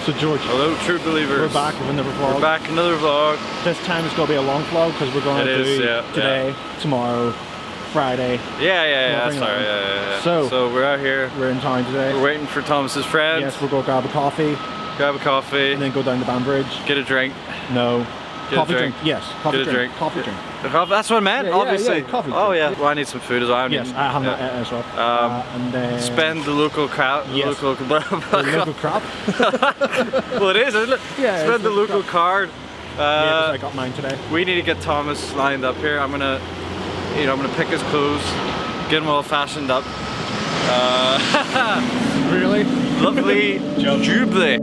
So George, hello true believers. we're back with another vlog. We're back, another vlog. This time it's going to be a long vlog because we're going to do today, tomorrow, Friday. Yeah, sorry. Yeah. So we're out here. We're in town today. We're waiting for Thomas's friend. Yes, we're going to grab a coffee. Grab a coffee. And then go down the Banbridge. Get a drink. No. Get coffee a drink. Yes, coffee drink. Coffee drink. That's what I meant, obviously. Coffee oh drink. yeah. Well, I need some food as well. Yes, I have that as well. And then spend the local crowd. Yes. Local crap. Well, it is, isn't it? Yeah. Spend the local card. I got mine today. We need to get Thomas lined up here. I'm gonna pick his clothes, get him all fashioned up. Really? Lovely jubilee.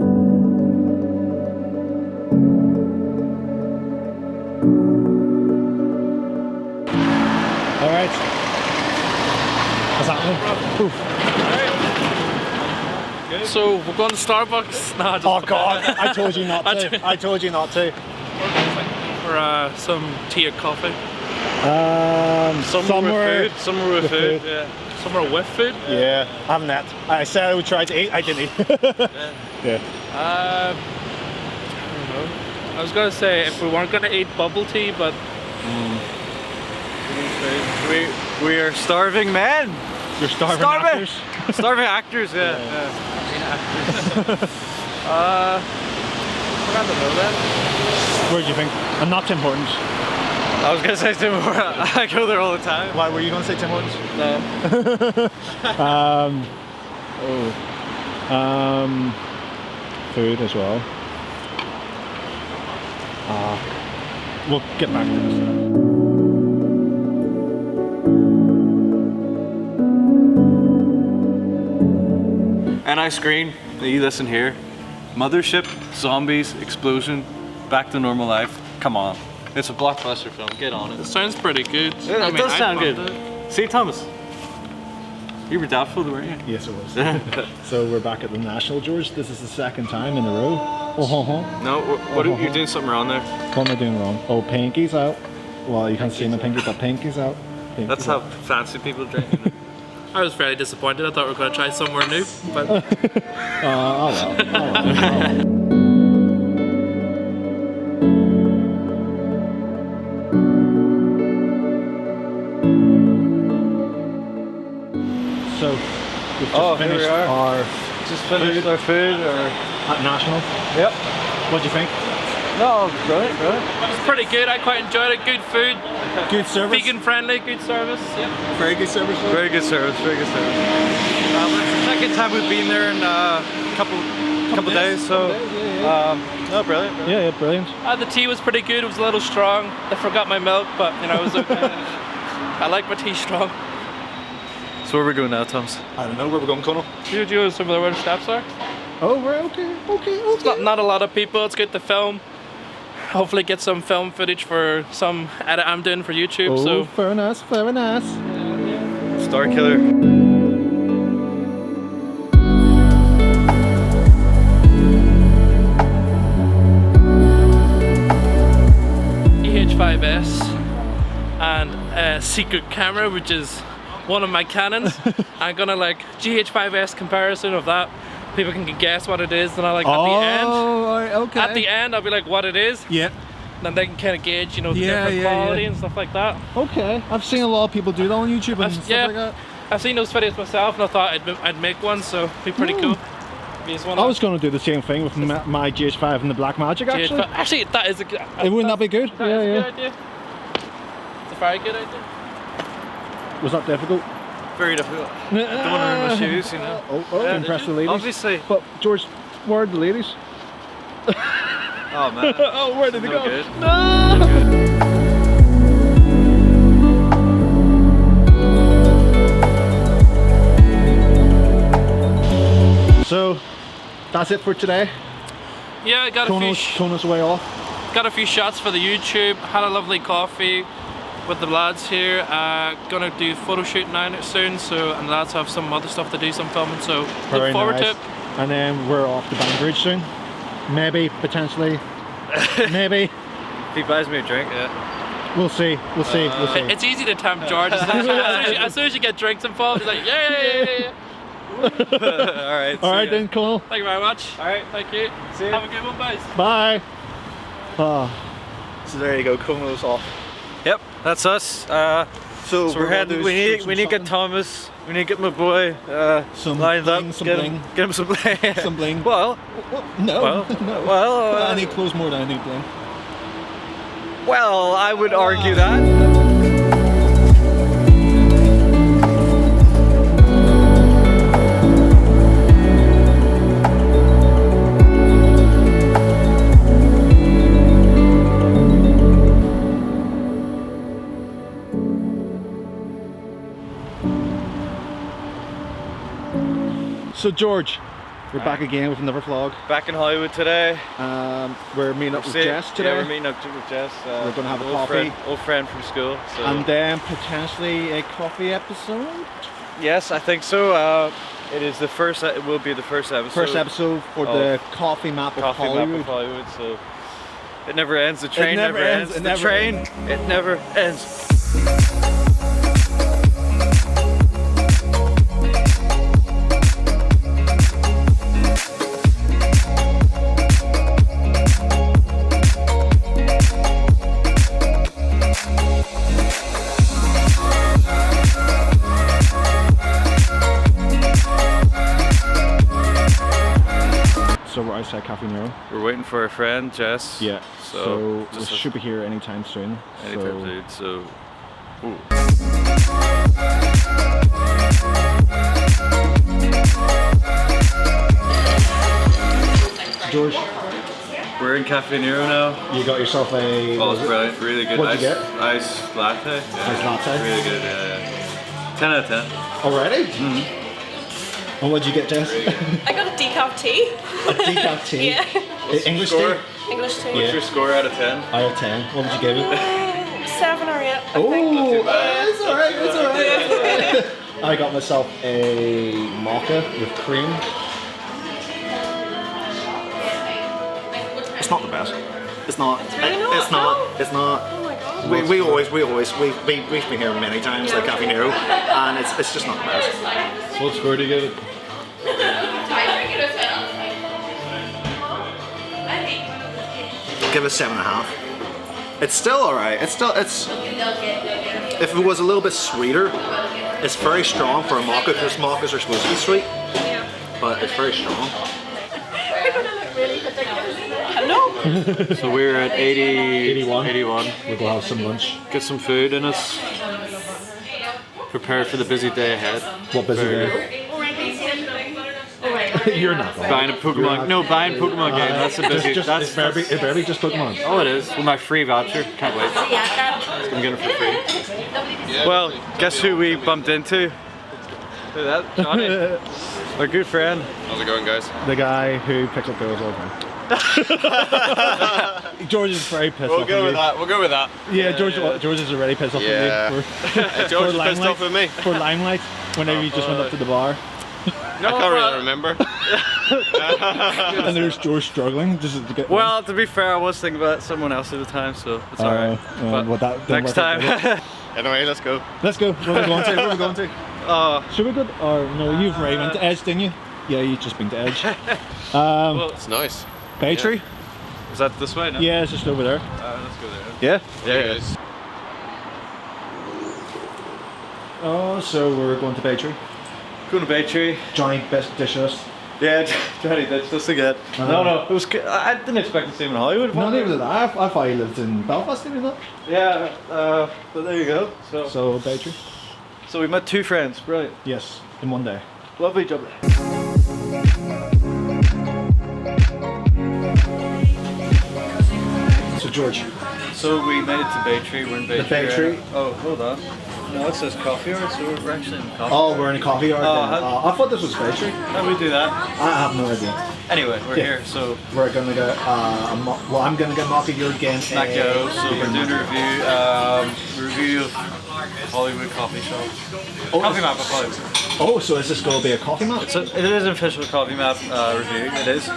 Alright. What's happening? Right. So we're going to Starbucks. Nah, oh god, I told you not to. I told you not to. For some tea or coffee. Somewhere with food. Yeah. Somewhere with food? Yeah, I haven't that. I said I would try to eat, I didn't eat. Yeah. I don't know. I was going to say if we weren't going to eat bubble tea, but... We are starving men. You're starving actors? Starving actors, yeah. I don't know then. Where do you think? And not Tim Hortons. I was gonna say Tim Hortons. I go there all the time. Why were you gonna say Tim Hortons? No. Food as well. We'll get back to this. NI screen, you listen here. Mothership, zombies, explosion, back to normal life. Come on. It's a blockbuster film, get on it. It sounds pretty good. Yeah, it does sound good. See, Thomas? You were doubtful, weren't you? Yes, it was. So we're back at the National, George. This is the second time in a row. No, you're doing something wrong there. What am I doing wrong? Oh, pinky's out. Well, you can't see my pinky, but pinky's out. That's how fancy people drink. You know? I was fairly disappointed. I thought we were going to try somewhere new. But oh well. So, we've just finished our food at National. Yep. What do you think? No, brilliant. it's pretty good. I quite enjoyed it. Good food. Good service. Vegan friendly. Good service. Yeah. Very good service. Very good service. It's the second time we've been there in a couple days. So, no, brilliant. Yeah, brilliant. The tea was pretty good. It was a little strong. I forgot my milk, but it was okay. I like my tea strong. So where are we going now, Thomas? I don't know where we're going, Connell. Do you know some of where the steps are? Oh, we're okay. It's not a lot of people. It's good to film. Hopefully get some film footage for some edit I'm doing for YouTube. Oh, so very nice. Yeah. Star Killer. GH5S and a secret camera, which is one of my Canons. I'm gonna GH5S comparison of that. People can guess what it is, and at the end. Okay. At the end, I'll be like, what it is. Yeah. Then they can kind of gauge, the different quality and stuff like that. Okay. I've seen a lot of people do that on YouTube and stuff like that. I've seen those videos myself, and I thought I'd make one, so it'd be pretty cool. I was going to do the same thing with my GH5 and the Black Magic, actually. Actually, that is a good. Wouldn't that be good? That is a good idea. It's a very good idea. Was that difficult? Very difficult. Don't want to ruin my shoes, you know. To impress the ladies. Obviously. But George, where are the ladies? Oh man. Oh, where did they go? Good. No. So, that's it for today. Yeah, I got Kono's way off. Got a few shots for the YouTube. Had a lovely coffee with the lads here. Gonna do photo shoot now soon, so and the lads have some other stuff to do, some filming. So look forward to it. And then we're off to Banbridge soon. Maybe, potentially, maybe. If he buys me a drink, yeah. We'll see. It's easy to tempt George. As soon as you get drinks involved, he's like, yeah. Alright. Alright then, cool. Thank you very much. Alright. Thank you. See you. Have a good one, guys. Bye. Oh. So there you go, Como's off. Yep, that's us. So we're heading. We need to get Thomas. We need to get my boy Some lined bling, up. some Get bling. him some bling. Some bling. Well, No. well, No. well. I need clothes more than I need bling. Well, I would argue that. So George, we're back again with another vlog. Back in Hollywood today. We're meeting up with Jess today. Yeah, we're meeting up with Jess. We're gonna have a old coffee. Old friend from school. So. And then potentially a coffee episode. Yes, I think so. It is the first. It will be the first episode. First episode for the coffee map of Hollywood. Map of Hollywood. So it never ends. The train never ends. The train. It never ends. So we're outside Cafe Nero. We're waiting for our friend Jess. Yeah. So we just should be here anytime soon. anytime soon. So. Ooh. George, We're in Cafe Nero now. you got yourself a. Oh, it's brilliant. Really good. What'd you get? Ice latte. Yeah. Ice latte? Really good. Yeah. 10 out of 10. Already? Mm-hmm. And what'd you get, Jess? I got a decaf tea. A decaf tea? Yeah. English Score? tea? English tea. What's your score out of 10? Out of 10. What would you give it? 7 or 8. Oh, it's alright, it's alright. I got myself a mocha with cream. It's not the best. It's not. really not? It's not. No? It's not. Oh my god. We've been here many times, like Cafe Nero, and it's just not the best. What score do you give it? Give it 7.5. It's still alright. It's. If it was a little bit sweeter, it's very strong for a mocha because mochas are supposed to be sweet, Yeah. but it's very strong. Hello. So we're at 81. 81. We'll go have some lunch. Get some food in us. Prepare for the busy day ahead. What busy day? You're not going. Buying a Pokemon. No, buying Pokemon game. That's a busy. Just, That's it's better be just Pokemon. Oh, it is. With my free voucher. Can't wait. I'm gonna get it for free. Well, guess who we bumped into? Who that? Johnny. Our good friend. How's it going, guys? The guy who picks up girls all the time. George is very pissed off. We'll go with that. We'll go with that. Yeah, George is already pissed off Yeah. with me. George is for pissed off Limelight. with me. For Limelight, whenever you just went up to the bar. I can't really remember. And there's George struggling just to get Well, to be fair, I was thinking about someone else at the time, so it's alright. well, that didn't Next work out time. good. Anyway, let's go. Let's go. Where are we going to? Where are we going to? Should we go? Or no, you've already went to Edge, didn't you? Yeah, you've just been to Edge. It's nice. Bay Tree? Is that this way now? Yeah, it's just over there. Let's go there. Yeah? Yeah, guys. Oh, so we're going to Bay Tree. Going to Bay Tree. Johnny best dish us. Yeah, Johnny ditched us again. No, it was. I didn't expect to see him in Hollywood. No, neither did I. I thought he lived in Belfast, didn't he? Yeah, but there you go. So Bay Tree? So we met two friends. Brilliant. Yes, in one day. Lovely job. So George. So we made it to Bay Tree. We're in Bay The Bay Tree? Oh, hold on. No, it says coffee yard, so we're actually in coffee. Oh, we're in a coffee yard. Oh, then. how- I thought this was Bay Tree. How do we do that? I have no idea. Anyway, we're Yeah. here. So We're gonna go. Well, I'm gonna get Mocha. You're again. Macdo. So we're doing a review of Hollywood coffee shop. Coffee map of Hollywood. Oh, so is this gonna be a coffee map? It is an official coffee map review. It is.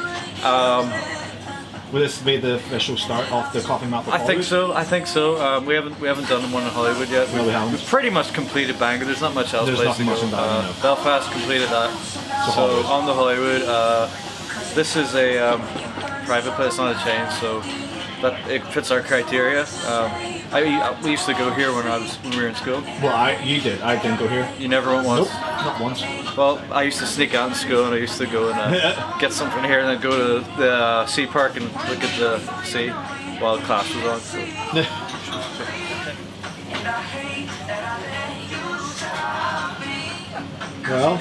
Will this be the official start of the coffee map? I think so. I think so. We haven't done one in Hollywood yet. No, we haven't. We've pretty much completed Bangor. There's not much else. There's place nothing to much go. in Bangor, no. Belfast completed that. So Hollywood. on the Hollywood, this is a private place, not a chain. So that it fits our criteria. We used to go here when we were in school. Well, you did. I didn't go here. You never went once. Nope, not once. Well, I used to sneak out in school and I used to go and get something here and then go to the sea park and look at the sea while class was on. So.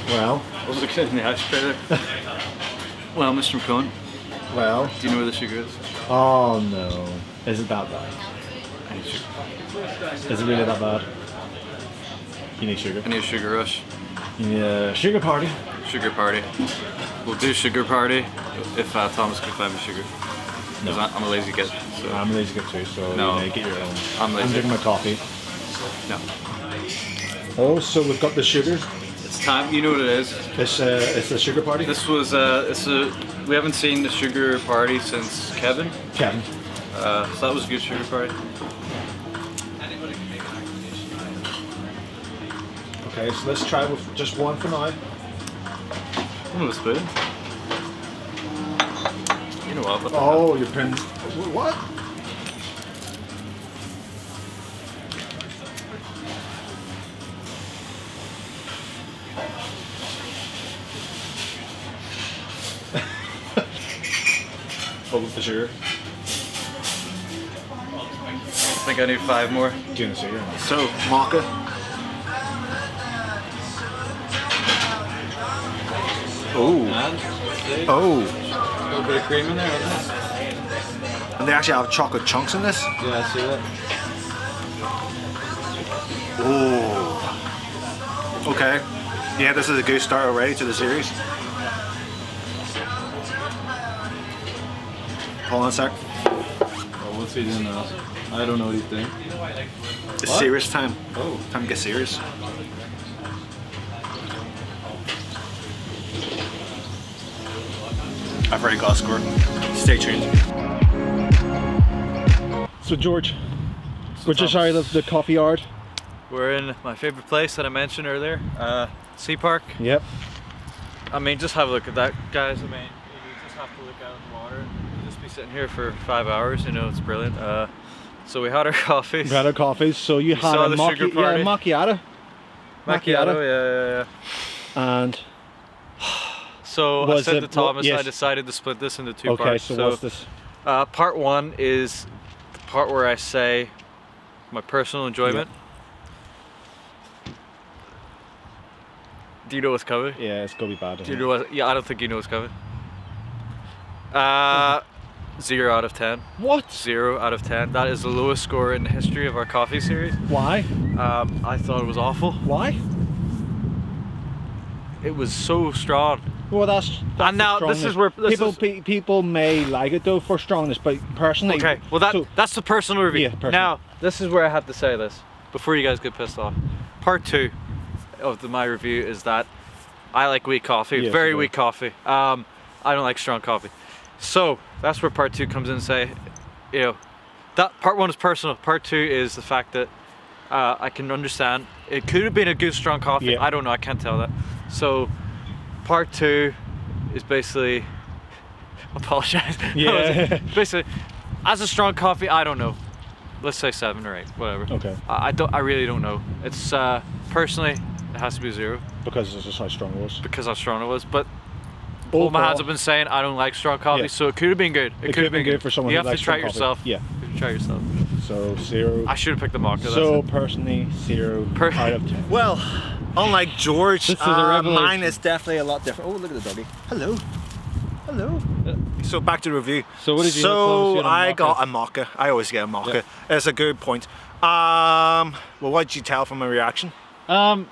Well, What was the kid in the ashtray there? Well, Mr. McCone, well. do you know where the sugar is? Oh no. Is it that bad? I need sugar. Is it really that bad? You need sugar. I need a sugar rush. Yeah, sugar party. Sugar party. We'll do sugar party if Thomas can find me sugar. No. Because I'm a lazy kid. So. I'm lazy to get too, so No. you get your own. I'm lazy. I'm drinking my coffee. No. Oh, so we've got the sugar. It's time. You know what it is. It's a sugar party. This was we haven't seen the sugar party since Kevin. Kevin. So that was a good sugar party. Okay, so let's try with just one for now. Oh, the spoon. You know what? Oh, your pen. What? What with the sugar? I think I need 5 more. Do you want the sugar? So, maca. Oh. Oh. A little bit of cream in there, isn't it? And they actually have chocolate chunks in this. Yeah, I see that. Oh. Okay. Yeah, this is a good start already to the series. Hold on a sec. Oh, what's he doing now? I don't know what he's doing. It's What? serious time. Oh. Time to get serious. I've already got a score. Stay tuned. So George, we're just out of the coffee yard. We're in my favorite place that I mentioned earlier, Sea Park. Yep. I mean, just have a look at that, guys. I mean, you just have to look out in the water. We'll just be sitting here for 5 hours. You know, it's brilliant. So we had our coffees. We had our coffees. So you had saw a the sugar party. macchiato. Macchiato, yeah. And So I Was said it- to Thomas, yes. I decided to split this into 2 okay, parts. so what's this? Part 1 is the part where I say my personal enjoyment. Do you know what's coming? Yeah, it's gonna be bad. Do you know what? Yeah, I don't think you know what's coming. 0 out of 10. What? 0 out of 10. That is the lowest score in the history of our coffee series. Why? I thought it was awful. Why? It was so strong. Well, that's And now the this is strongness. where people may like it though for strongness, but personally, Okay, well that's the personal review. Yeah, personal. Now, this is where I have to say this before you guys get pissed off. Part 2 of my review is that I like weak coffee, Yes, very you do. weak coffee. I don't like strong coffee. So that's where part 2 comes in and say, you know, that part 1 is personal. Part 2 is the fact that I can understand it could have been a good strong coffee. Yeah. I don't know, I can't tell that. So part 2 is basically apologize. Yeah. Basically, as a strong coffee, I don't know. Let's say 7 or 8, whatever. Okay. I really don't know. It's personally, it has to be 0 because it's just how strong it was. because how strong it was. But all my Overall, hands have been saying I don't like strong coffee, Yeah. so it could have been good. It could have been good for someone You who have to likes try it strong coffee. yourself. Yeah. You have to try yourself. So 0. I should have picked the mocha. So personally, 0 out of 10. Well, unlike George, This is a revelation. mine is definitely a lot different. Oh, look at the doggy. Hello. Hello. So back to the review. So what did you have, Thomas? So You had a I maca? got a maca. I always get a maca. It's a good point. Well, what did you tell from my reaction? I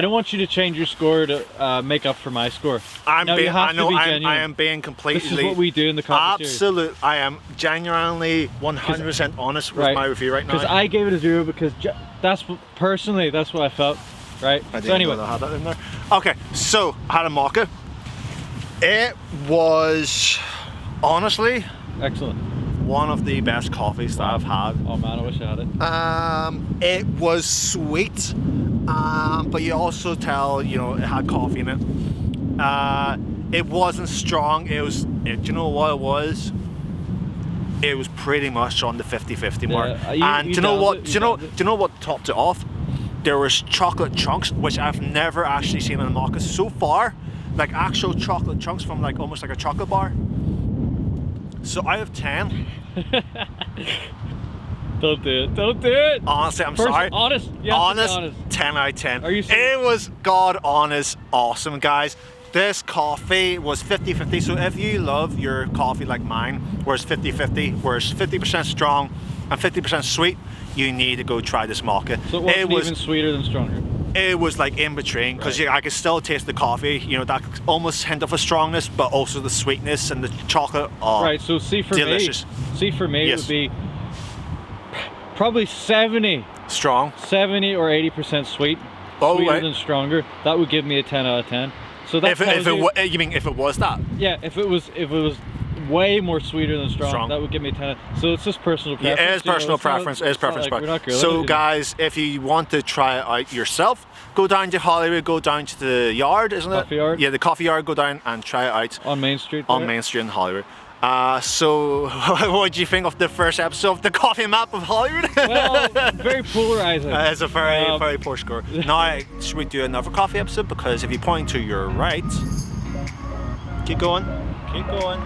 don't want you to change your score to make up for my score. I'm No, you being, have I to know be I genuine. am being completely. This is what we do in the coffee series. Absolute. I am genuinely 100% honest with Right. my review right now. Because I gave it a 0 because that's what, personally, that's what I felt. right? I So didn't anyway, know I had that in there. Okay, so I had a mocha. It was honestly excellent. one of the best coffees that I've had. Oh man, I wish I had it. It was sweet, but you also tell, you know, it had coffee in it. It wasn't strong. Do you know what it was? It was pretty much on the 50-50 mark. And do you know what? Do you know what topped it off? There was chocolate chunks, which I've never actually seen in a mocha so far. Like actual chocolate chunks from like almost like a chocolate bar. So out of 10. Don't do it. Don't do it. Honestly, I'm sorry. Honest. Honest. 10 out of 10. Are you serious? It was god honest awesome, guys. This coffee was 50-50. So if you love your coffee like mine, where it's 50-50, where it's 50% strong and 50% sweet, you need to go try this mocha. So it was even sweeter than stronger. It was like in between, because I could still taste the coffee, you know, that almost hint of a strongness, but also the sweetness and the chocolate. Oh, right, so see for delicious. me, Yes. it would be probably 70 Strong. 70 or 80% sweet. Oh, sweeter right. than stronger. That would give me a 10 out of 10. So that you mean if it was that? Yeah, if it was way more sweeter than strong, that would give me a 10. So it's just personal preference. Yeah, it is personal preference. It is preference. So guys, if you want to try it out yourself, go down to Hollywood, go down to the yard, isn't it? Coffee yard. Yeah, the coffee yard. Go down and try it out on Main Street. On Main Street in Hollywood. So, what do you think of the first episode of the Coffee Map of Hollywood? Well, very polarizing. It's a very poor score. Now, should we do another coffee episode? Because if you point to your right, keep going, keep going.